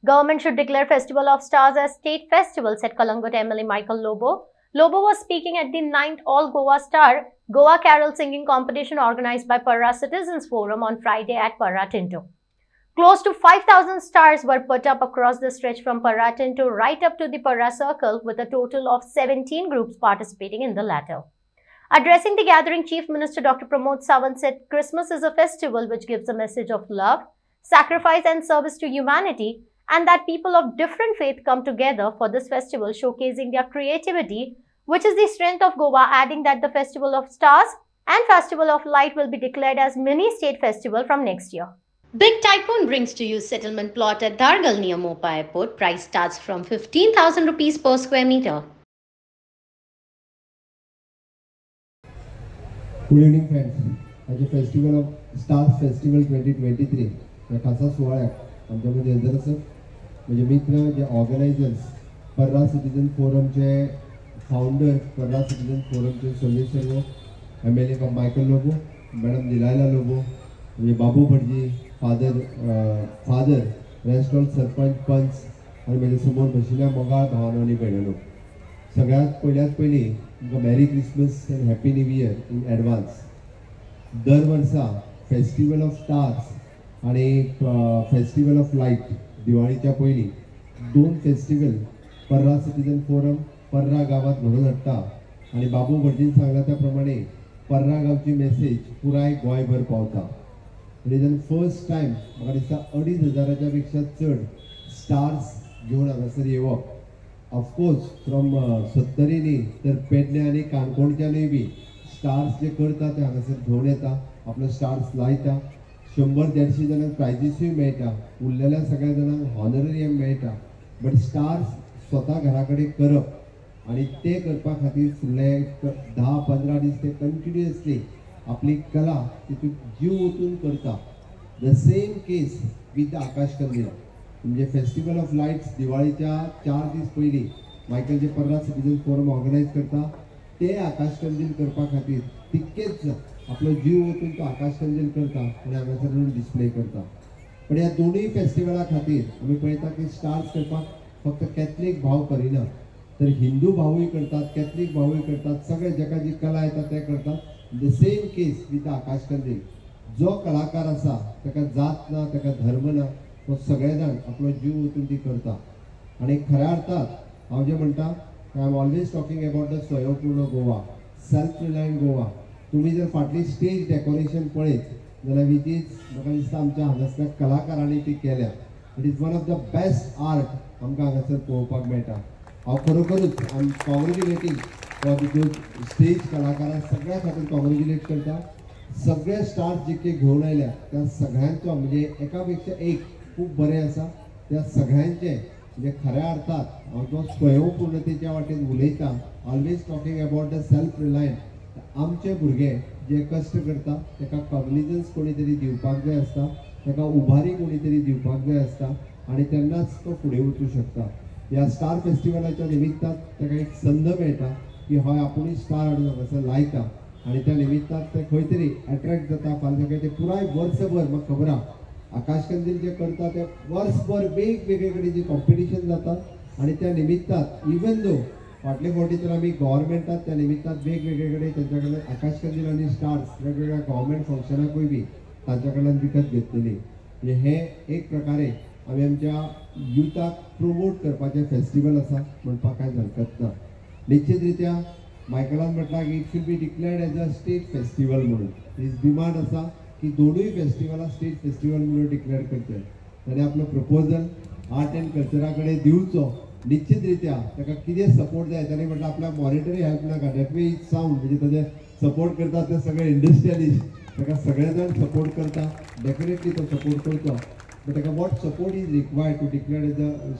Government should declare Festival of Stars as state festival, said Kalangut MLA Michael Lobo. Lobo was speaking at the 9th All Goa Star Goa Carol Singing Competition organized by Parra Citizens Forum on Friday at Parra Tinto. Close to 5,000 stars were put up across the stretch from Parra Tinto right up to the Parra Circle, with a total of 17 groups participating in the latter. Addressing the gathering, Chief Minister Dr. Pramod Sawant said Christmas is a festival which gives a message of love, sacrifice and service to humanity, and that people of different faith come together for this festival, showcasing their creativity, which is the strength of Goa, adding that the Festival of Stars and Festival of Light will be declared as mini-state festival from next year. Big Tycoon brings to you settlement plot at Dargal near Mopa Airport. Price starts from 15,000 rupees per square meter. Good evening friends. As a Festival of Stars Festival 2023 या खासा सोहळ्याक आमच्यामध्ये हजर आसात म्हणजे मित्र जे organizers Parra citizen फोरमचे founder Parra citizen फोरमचे सर्वेसर्व MLA Michael Lobo, madam Delilah Lobo, म्हणजे बाबू भटजी, फादर रेस्टॉरंट सरपंच पंच आणि माझ्या समोर बशिल्ल्या मोगाळ भावांनो आणि भयणींनो, सगळ्यात पयली तुमकां merry Christmas and happy new year in advance. दर वर्सा फेस्टिवल ऑफ स्टार्स आणि फेस्टिवल ऑफ लाईट दिवाळीच्या पयलीं दोन फेस्टिवल पर्रा सिटीजन फोरम पर्रा गावात घडोवन हाडटा आणि बाबू भटजीन सांगला त्या प्रमाणे पर्रा गावची मेसेज पुराय गोंयभर पावता. म्हणजे फर्स्ट टाइम म्हाका दिसता 2,500 पेक्षा चड स्टार्स घेवन हांगासर येवप. ऑफकोर्स फ्रॉम सत्तरींनी तर पेडण्या आणि काणकोणच्यानूय बी स्टार्स जे करता ते हांगासर घेवन येता, आपलो स्टार्स लायता. 100-150 जाणांक प्रायजीसूय मेळटा, उरलेल्या सगळ्या जाणांक हॉनरेरियम मेळटा. बट स्टार्स स्वता घरा कडेन करप आणि ते करपा खातीर फुडले 10-15 दीस ते कंटिन्युअसली आपली कला तितून जीव ओतून करता. द सेम केस विथ आकाश कंदील म्हणजे फेस्टिवल ऑफ लाईट्स दिवाळीच्या 4 दीस पयलीं मायकल जे पर्रा सिटीजन फोरम ऑर्गनायज करता ते आकाश कंदील करपा खातीर तितकेच आपलो जीव ओतून तो आकाश कंदील करता आणि हांगासर डिस्प्ले करता. पण ह्या दोनूय फेस्टिवला खातीर आमी पळयता की स्टार्स करपाक फक्त कॅथलीक भाव करिना, तर हिंदू भावूय करतात, कॅथलीक भावूय करतात, सगळे जगा जी कला येता ते करतात. द सेम केस विथ आकाश कंदील. जो कलाकार आसा ताका जात ना, ताका धर्म ना, तो सगळे जाण आपलो जीव ओतून ती करता. आणि खऱ्या अर्थात हांव जे म्हणटा I am always talking about the स्वयंपूर्ण गोवा, सेल्फ रिलायंट गोवा. तुम्ही जर फाटली स्टेज डेकोरेशन पळयत जाल्यार विच इज म्हाका दिसता आमच्या हांगासरल्या कलाकारांनी ती केल्या. It is one of the best art आमकां हांगासर पळोवपाक मेळटा. हांव खरोखरूच I am कॉंग्रेच्युलेटिंग for the stage कलाकारां सगळ्या खातीर कॉंग्रेच्युलेट करता. सगळे स्टार्स जितके घेवन आयल्या त्या सगळ्यांचो म्हणजे एका पेक्षा एक खूब बरें आसा. त्या सगळ्यांचे म्हणजे खऱ्या अर्थात हांव तो स्वयंपूर्णतेच्या वाटेन उलयता, always talking about the self reliant. आमचे भुरगे जे कश्ट करता ताका कॉग्निजन्स कोणी तरी दिवपाक जाय आसता, ताका उभारी कोणी तरी दिवपाक जाय आसता आणि तेन्नाच तो फुडें वचूं शकता. ह्या स्टार फेस्टिवलाच्या निमित्तान ताका एक संद मेळटा की हय आपुणूय स्टार हाडून हांगासर लायता आणि त्या निमित्तान ते खंय तरी अट्रॅक्ट जाता. फाल्यां सकाळीं ते पुराय वर्सभर म्हाका खबर आहा आकाश कंदील जे करता ते वर्सभर वेगवेगळे कडेन जी कॉम्पिटिशन जाता आणि त्या निमित्तान इवन दो फाटले फावटी तर आमी गव्हर्मेंटात त्या निमित्तान वेगवेगळे कडेन तेंच्या कडल्यान आकाश कंदील आनी स्टार्स वेगवेगळ्या गव्हर्मेंट फंक्शनाकूय बी तांच्या कडल्यान विकत घेतलेली. म्हणजे हे एक प्रकारे आमी आमच्या युथाक प्रमोट करपाचें फेस्टिवल आसा म्हणपाक कांय हरकत ना. निश्चित रित्या मायकलान म्हटलां की it should be declared as a state festival म्हणून. हीच डिमांड आसा की दोनूय फेस्टिवलां स्टेट फेस्टिवल म्हणून डिक्लेअर करचे. ताणें आपलो प्रपोजल आर्ट एंड कल्चरा कडेन दिवचो. निश्चित रित्या ताका कितें सपोर्ट जाय ताणें म्हटलं आपल्याक मॉनिटरी हेल्प नाका, दॅट वे इज साऊंड म्हणजे ताजे सपोर्ट करता ते सगळे इंडस्ट्रियलिस्ट ताका सगळे जाण सपोर्ट करता, डेफिनेटली तो सपोर्ट करतो. बट ताका what support is required to declare as a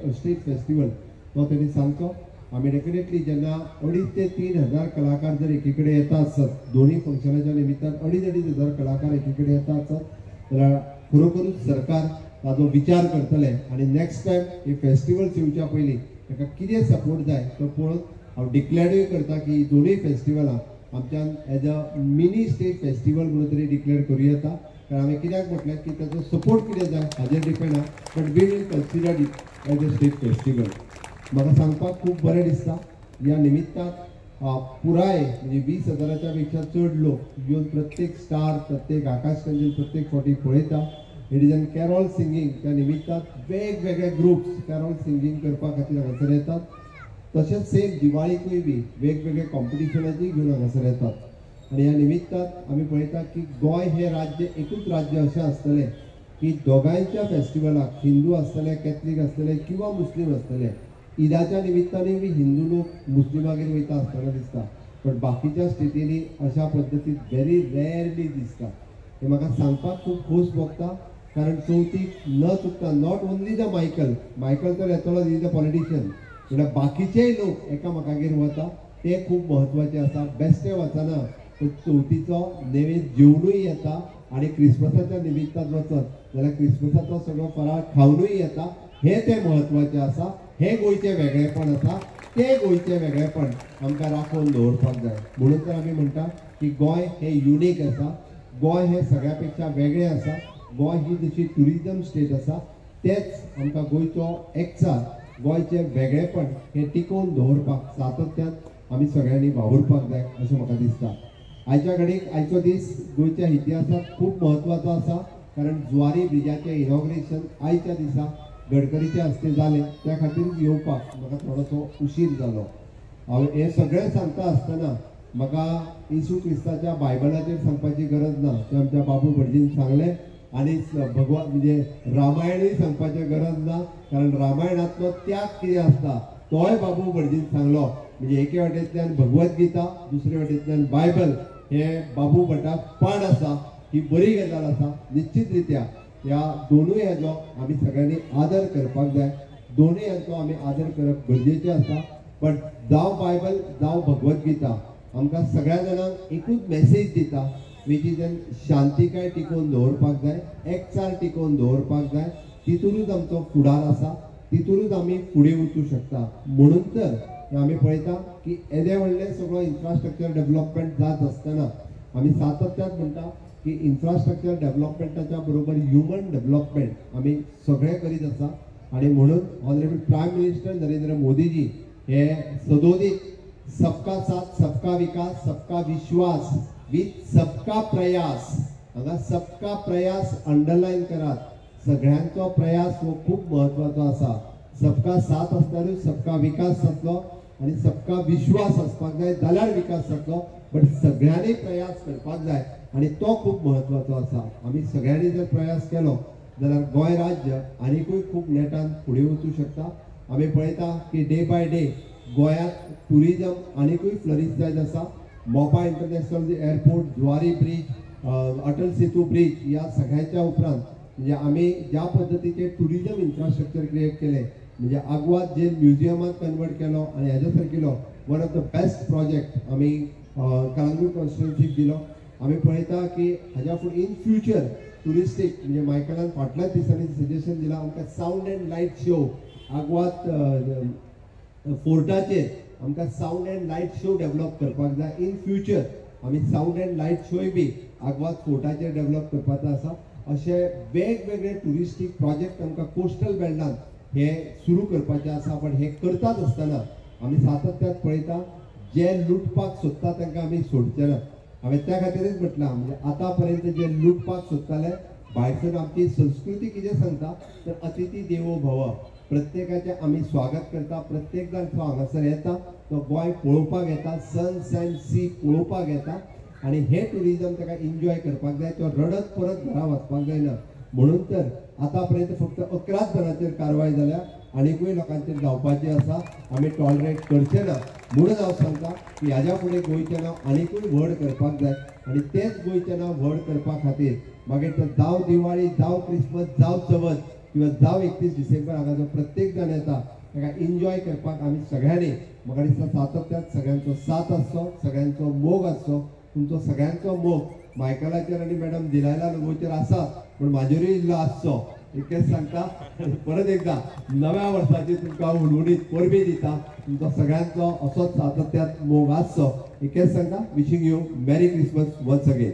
state festival तो ताणें सांगचो. आमी डेफिनेटली जेन्ना 2,500 ते 3,000 कलाकार जर एकीकडे येता आसत दोन्ही फंक्शनाच्या निमित्तान 2,500 कलाकार एकीकडे येता आसत जाल्यार खरोखरूच सरकार ताजो विचार करतले आणि नेक्स्ट टायम हे फेस्टिवल्स येवच्या पयलीं ताका कितें सपोर्ट जाय तो पळोवन हांव डिक्लेअरूय करता की दोनूय फेस्टिवलां आमच्यान as a mini state festival म्हणून तरी डिक्लेअर करूं येता. कारण हांवें कित्याक म्हटलें की ताचो सपोर्ट कितें जाय हाजेर डिपेंड आहा, but we will consider it as a state festival. म्हाका सांगपाक खूब बरें दिसता ह्या निमित्तान पुराय म्हणजे 20,000च्या पेक्षा चड लोक येवन प्रत्येक स्टार, प्रत्येक आकाश कंदील प्रत्येक फावटी पळयता. It is an Carroll singing. त्या निमित्तान वेगवेगळे ग्रुप्स कॅरॉल सिंगींग करपा खातीर हांगासर येतात. तशेंच सेम दिवाळीकूय बी वेगवेगळे कॉम्पिटिशनाची घेवन हांगासर येतात. आनी ह्या निमित्तान आमी पळयता की गोंय हे राज्य एकूच राज्य अशें आसतलें की दोगांयच्या फेस्टिवलाक हिंदू आसतले, कॅथलीक आसतले किंवा मुस्लीम आसतले, ईदाच्या निमित्तानूय बी हिंदू लोक मुस्लिमागेर वयता आसतना दिसता. बट बाकीच्या स्टेटींनी अशा पद्दतीन व्हेरी रेअरली दिसता. हे म्हाका सांगपाक खूब खोस भोगता. कारण चवथीक न चुकता नॉट ओन्ली द मायकल तर येतलो द पॉलिटिशियन, म्हळ्यार बाकीचेय लोक एकामेकागेर वता ते खूब म्हत्वाचे आसा. बेश्टे वचना तर चवथीचो नेवेद जेवनूय येता आनी क्रिसमसाच्या निमित्तान वचत जाल्यार क्रिसमसाचो सगळो फराळ खावनूय येता. हे ते म्हत्वाचे आसा. हे गोंयचे वेगळेपण आसा. ते गोंयचे वेगळेपण आमकां राखून दवरपाक जाय. म्हणून तर आमी म्हणटा की गोंय हे युनीक आसा. गोंय हे सगळ्या पेक्षा वेगळें आसा. गोंय ही जशी टुरिजम स्टेट आसा तेच आमकां गोंयचो एकचार, गोंयचें वेगळेपण हे टिकोवन दवरपाक सातत्यान आमी सगळ्यांनी वावुरपाक जाय अशें म्हाका दिसता. आयच्या घडीक आयचो दीस गोंयच्या इतिहासांत खूब म्हत्वाचो आसा. कारण जुवारी ब्रिजाचें इनॉग्रेशन आयच्या दिसा गडकरीचे हस्ते जालें. त्या खातीर येवपाक म्हाका थोडोसो उशीर जालो. हांव हें सगळें सांगता आसतना म्हाका येशू क्रिस्ताच्या बायबलाचेर सांगपाची गरज ना. तें आमच्या बाबू भटजीन सांगलें. आनी भगवान म्हणजे रामायणूय सांगपाची गरज ना. कारण रामायणांतलो त्याग कितें आसता तोय बाबू भटजीन सांगलो. म्हणजे एके वाटेंतल्यान भगवत गीता, दुसरे वाटेंतल्यान बायबल हे बाबू भटाक पाड आसा. ही बरी गजाल आसा. निश्चित रित्या ह्या दोनूय हेजो आमी सगळ्यांनी आदर करपाक जाय. दोनूय हेंचो आमी आदर करप गरजेचें आसा. बट जावं बायबल जावं भगवत गीता आमकां सगळ्या जाणांक एकूच मेसेज दिता, वीच इज एन शांतीकाय टिकोवन दवरपाक जाय, एकचार टिकोवन दवरपाक जाय. तितूनच आमचो फुडार आसा. तितूनच आमी फुडें वचूंक शकता. म्हणून तर आमी पळयता की येदे व्हडलें सगळो इन्फ्रास्ट्रक्चर डेव्हलपमेंट जात आसतना आमी सातत्यान म्हणटा की इन्फ्रास्ट्रक्चर डेव्हलपमेंटाच्या बरोबर ह्युमन डेव्हलपमेंट आमी सगळें करीत आसा. आनी म्हणून ऑनरेबल प्रायम मिनिस्टर नरेंद्र मोदीजी हे सदोदीत सबका साथ, सबका विकास, सबका विश्वास विथ सबका प्रयास, हांगा सबका प्रयास अंडरलायन करात. सगळ्यांचो प्रयास हो खूब म्हत्वाचो आसा. सबका साथ आसताना सबका विकास जातलो आनी सबका विश्वास आसपाक जाय जाल्यार विकास जातलो. बट सगळ्यांनी प्रयास करपाक जाय आनी तो खूब म्हत्वाचो आसा. आमी सगळ्यांनी जर प्रयास केलो जाल्यार गोंय राज्य आनीकूय खूब नेटान फुडें वचूंक शकता. आमी पळयता की डे बाय डे गोंयांत टुरिजम आनीकूय फ्लरीश जायत आसा. Mopa international airport, Zuari bridge, Atal Setu bridge ह्या सगळ्याच्या उपरांत म्हणजे आमी ज्या पद्दतीचें टुरिजम इन्फ्रास्ट्रक्चर क्रिएट केलें, म्हणजे आग्वाद जे म्युझियमांत कन्वर्ट केलो आनी हेज्या सारकिलो one of the best project आमी कळंगूट कॉन्स्टिट्युएन्सीक दिलो. आमी पळयता की हाज्या फुडें इन फ्युचर टुरिस्टीक म्हणजे मायकलान फाटल्याच दिसांनी सजेशन दिलां आमकां sound and light show Aguada फोर्टाचेर आमकां sound and light show develop करपाक जाय. इन फ्युचर आमी sound and light शोय B Aguada फोर्टाचेर develop करपाचो आसा. अशे वेगवेगळे टुरिस्टीक प्रोजेक्ट आमकां कोस्टल बेल्टांत हे सुरू करपाचे आसा. पण हे करतात आसतना आमी सातत्यान पळयता जे लुटपाक सोदता तांकां आमी सोडचे ना. हांवें त्या खातीरच म्हटलां म्हणजे आतां पर्यंत जे लुटपाक सोदताले भायरसून आमची संस्कृती कितें सांगता तर अतिथी देवो भव. प्रत्येकाचें आमी स्वागत करता. प्रत्येक जाण तो हांगासर येता, तो गोंय पळोवपाक येता, सन्स एंड सी पळोवपाक येता. आनी हे टुरिजम ताका एन्जॉय करपाक जाय. तो रडत परत घरा वचपाक जायना. म्हणून तर आतां पर्यंत फक्त 11 जाणांचेर कारवाय जाल्या. आनीकूय लोकांचेर जावपाची आसा. आमी टॉलरेट करचे ना. म्हणून हांव सांगता की हाज्या फुडें गोंयचें नांव आनीकूय व्हड करपाक जाय. आनी तेंच गोंयचें नांव व्हड करपा खातीर मागीर तर जावं दिवाळी, जावं क्रिसमस, जावं चवथ किंवा जावं 31 डिसेंबर हांगा जो प्रत्येक जाण येता ताका एन्जॉय करपाक आमी सगळ्यांनी म्हाका दिसता सातत्यान सगळ्यांचो साथ आसचो, सगळ्यांचो मोग आसचो. तुमचो सगळ्यांचो मोग मायकलाचेर आनी मॅडम दिलायला लोगोचेर आसा पण म्हाजेरूय इल्लो आसचो. इतकेंच सांगता. परत एकदा नव्या वर्साची तुमकां उडउडीत परबी दिता. तुमचो सगळ्यांचो असोच सातत्यान मोग आसचो. इतकेंच सांगता. विशिंग यू मेरी Christmas once again.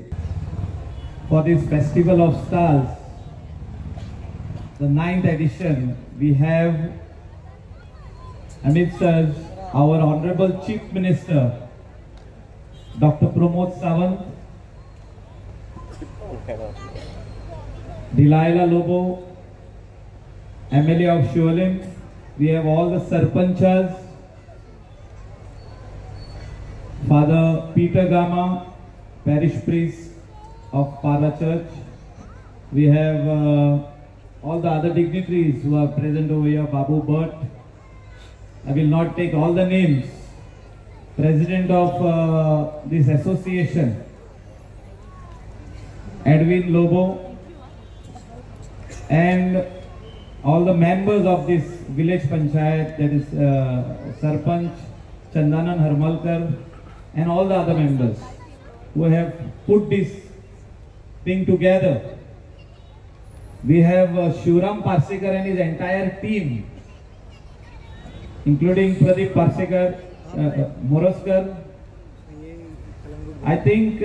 for this Festival of Stars, the 9th edition. We have amidst us our Honorable Chief Minister, Dr. Pramod Sawant, Delilah Lobo, MLA of Shualim. We have all the Sarpanchas, Father Peter Gama, Parish Priest of Para Church. We have all the other dignitaries who are present over here, Babu Bhatt. I will not take all the names. President of this association, Edwin Lobo, and all the members of this village panchayat, that is Sarpanch, Chandanan Harmalkar, and all the other members who have put this thing together. We have Shivram Parsekar and his entire team, including Pradeep Parsekar, Moraskar. I think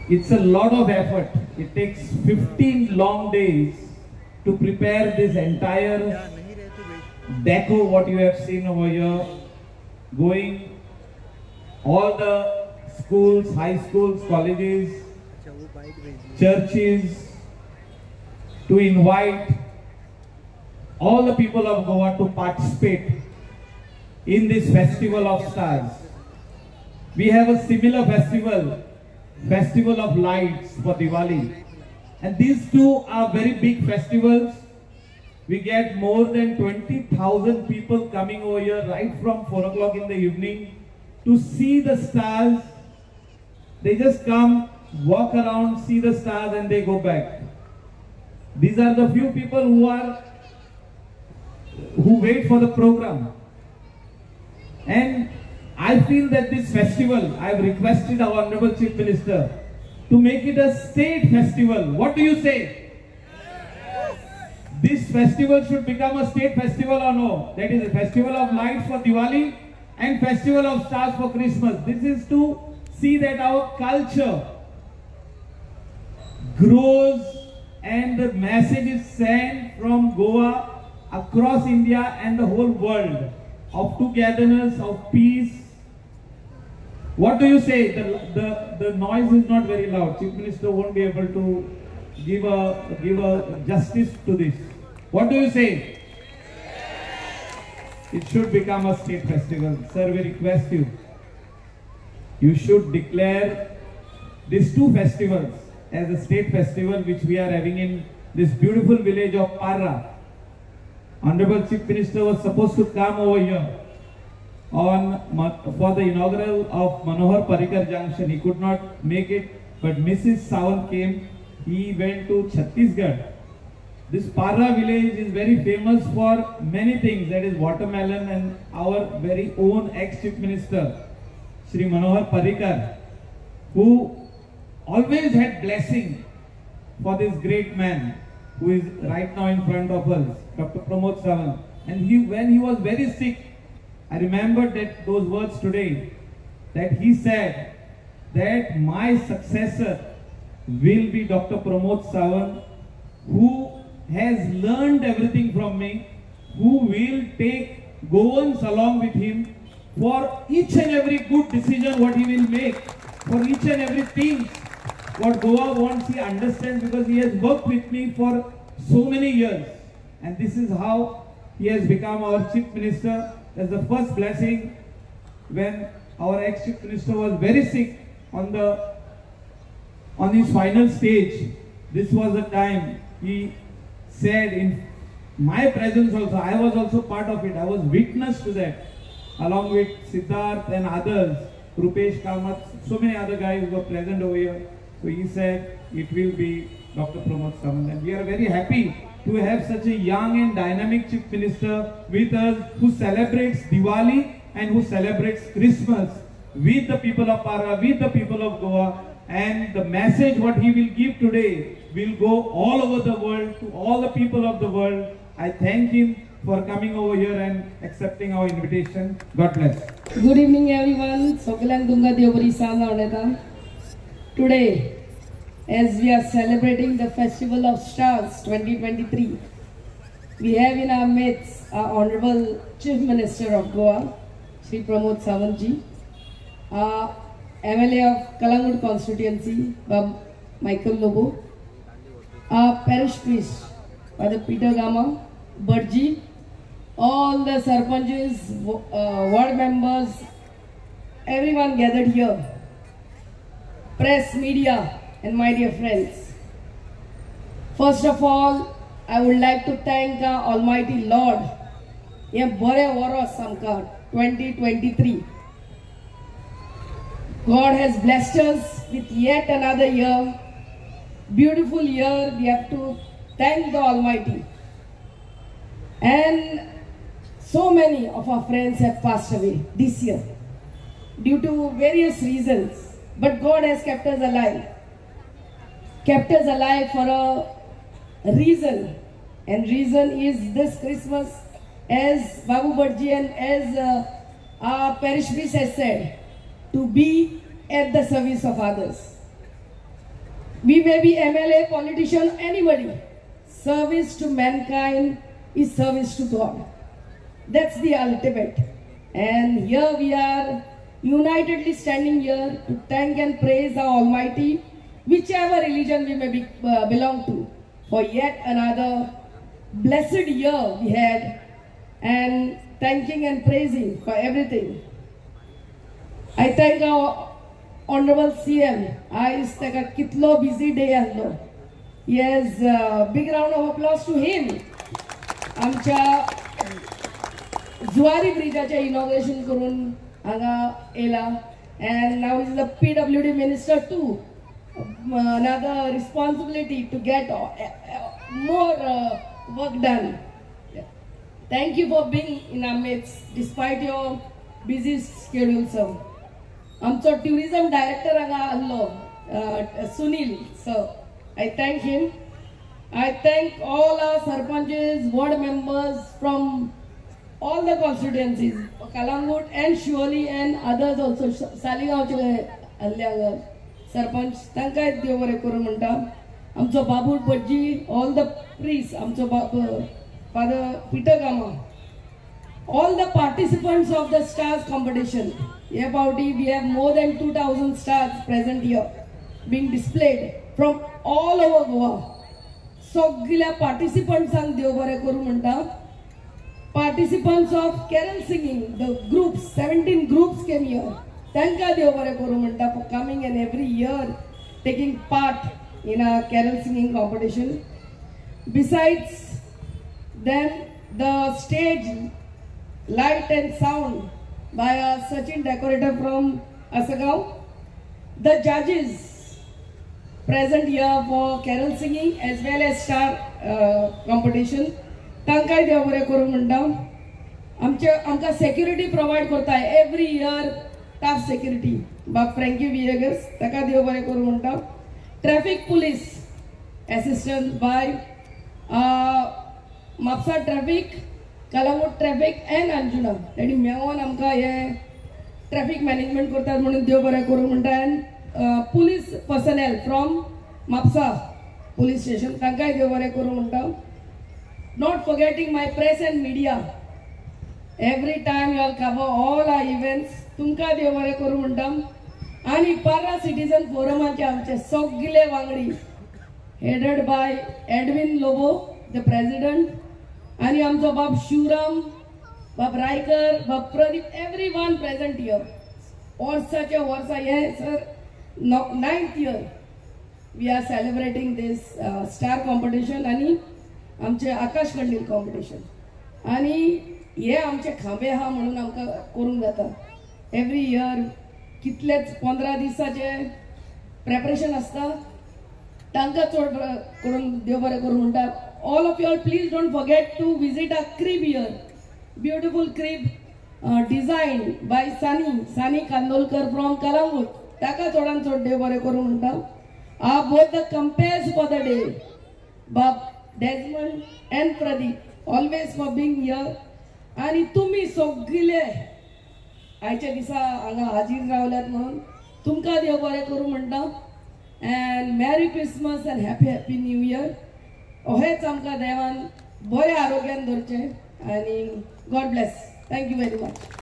it's a lot of effort. It takes 15 long days to prepare this entire deco, what you have seen over here, going all the schools, high schools, colleges, churches, to invite all the people of Goa to participate in this Festival of Stars. We have a similar festival, Festival of Lights for Diwali. And these two are very big festivals. We get more than 20,000 people coming over here right from 4 o'clock in the evening to see the stars. They just come, walk around, see the stars, and they go back. These are the few people who wait for the program. And I feel that this festival, I have requested our Honorable Chief Minister to make it a state festival. What do you say? Yes. This festival should become a state festival or no? That is a festival of lights for Diwali and festival of stars for Christmas. This is to see that our culture grows and the message is sent from Goa across India and the whole world of togetherness, of peace. What do you say? The noise is not very loud. Chief Minister won't be able to give a justice to this. What do you say? It should become a state festival. Sir, we request you. You should declare these two festivals as a state festival which we are having in this beautiful village of Parra. Honorable Chief Minister was supposed to come over here for the inaugural of Manohar Parrikar Junction. He could not make it, but Mrs. Sawant came. He went to Chhattisgarh. This Parra village is very famous for many things, that is watermelon, and our very own ex-Chief Minister, Shri Manohar Parrikar, who always had blessing for this great man who is right now in front of us, Dr. Pramod Sawant. And when he was very sick, I remember that those words today, that he said that my successor will be Dr. Pramod Sawant, who has learned everything from me, who will take Goans along with him for each and every good decision what he will make, for each and every thing what Goa wants, he understands, because he has worked with me for so many years. And this is how he has become our Chief Minister. As the first blessing, when our ex-Chief Minister was very sick on his final stage, this was the time he said in my presence also, I was also part of it, I was witness to that, along with Siddharth and others, Rupesh Kamath, so many other guys who were present over here. So he said it will be Dr. Pramod Sawant, and we are very happy to have such a young and dynamic Chief Minister with us, who celebrates Diwali and who celebrates Christmas with the people of Parra, with the people of Goa. And the message what he will give today will go all over the world, to all the people of the world. I thank him for coming over here and accepting our invitation. God bless. Good evening everyone. Soglan Dunga Deobari Sana Today as we are celebrating the Festival of Stars 2023. We have in our midst our Honorable Chief Minister of Goa, Shri Pramod Sawant, our MLA of Kalangut constituency, Bab Michael Lobo, our parish priest, Father Peter Gama, Burji, all the sarpanches, ward members, everyone gathered here, press, media, and my dear friends. First of all, I would like to thank our Almighty Lord. Ye bare varos amka 2023. God has blessed us with yet another year, beautiful year. We have to thank the Almighty. And so many of our friends have passed away this year due to various reasons. But God has kept us alive. Kept us alive for a reason. And reason is this Christmas, as Babu Bharji and as our parish priest has said, to be at the service of others. We may be MLA, politician, anybody. Service to mankind is service to God. That's the ultimate. And here we are unitedly standing here to thank and praise our Almighty, whichever religion we may belong to, for yet another blessed year we had, and thanking and praising for everything. I thank our Honorable CM. It's like a kitlo busy day allo. Yes, big round of applause to him. आमच्या Zuari ब्रिजाचे inauguration करून हांगा येला, and now he is the PWD minister too. Another responsibility to get more work done. Thank you for being in our midst despite your busy schedule, sir. आमचो tourism director हांगा आल्लो, Sunil sir. I thank him. I thank all our sarpanches, ward members from all the constituencies, Kalangut and Shivoli and others also. Saligaonche alल्या sarpanch तांकांय देव बरें करूं म्हणटा. आमचो बाबू भटजी, all the priests, आमचो Father Peter Gama, all the participants of the stars competition. About it, we have more than 2,000 stars present here, being displayed from all over Goa. सगळ्या participants देव बरें करूं म्हणटा. Participants of carol singing, the groups, 17 groups came here. तांकां देव बरें करूं म्हणटा for coming and every year taking part in a carol singing competition. Besides then, the stage light and sound by a Sachin decorator from Asagaon. The judges present here for carol singing as well as star competition. तांकांय देव बरें करूं म्हणटा. आमकां security provide करता every year, tough security. Bab Frankie Villegas, ताका देव बरें करूं म्हणटा. Traffic police assistance by Mapsa traffic, Kalangut traffic and Anjuna. तेणी मेळोन आमकां हे traffic management करतात म्हणून देव बरें करूं म्हणटा. And police personnel from Mapsa police station, तांकांय देव बरें करूं म्हणटा. Not forgetting my press and media. Every time you all cover all our events, तुमकां देव बरें करूं म्हणटा. आणि Parra Citizen Forumaचे आमचे सगळे वांगडी headed by Edwin Lobo, the president, आणि आमचो बाब शिवराम, बाब रायकर, बाब Pradeep, everyone present here. Versace versa hey sir 9th year we are celebrating this star competition आणि आमचे आकाश कंदील competition. आणि हे आमचे खांबे हा म्हणून आमकां करूंक जाता. every year कितलेच 15 दिसाचे प्रिपरेशन असता. तांकां चड करून देव बरें करूं म्हणटा. All of you all, please don't forget to visit our crib here. Beautiful crib designed by Sani Kandolkar from Kalangut. Taka chodan chod dev bore koru munta. Both the compares for the day, Bab Desmond and Pradeep, always for being here. आणि तुम्ही सगळे आयच्या दिसा हांगा हाजीर रावल्यात म्हणून तुमकां देव बरें करूं म्हणटा. and Merry Christmas and Happy New Year. अहेच आमकां देवान बरे आरोग्यान दवरचें आणि God bless. Thank you very much.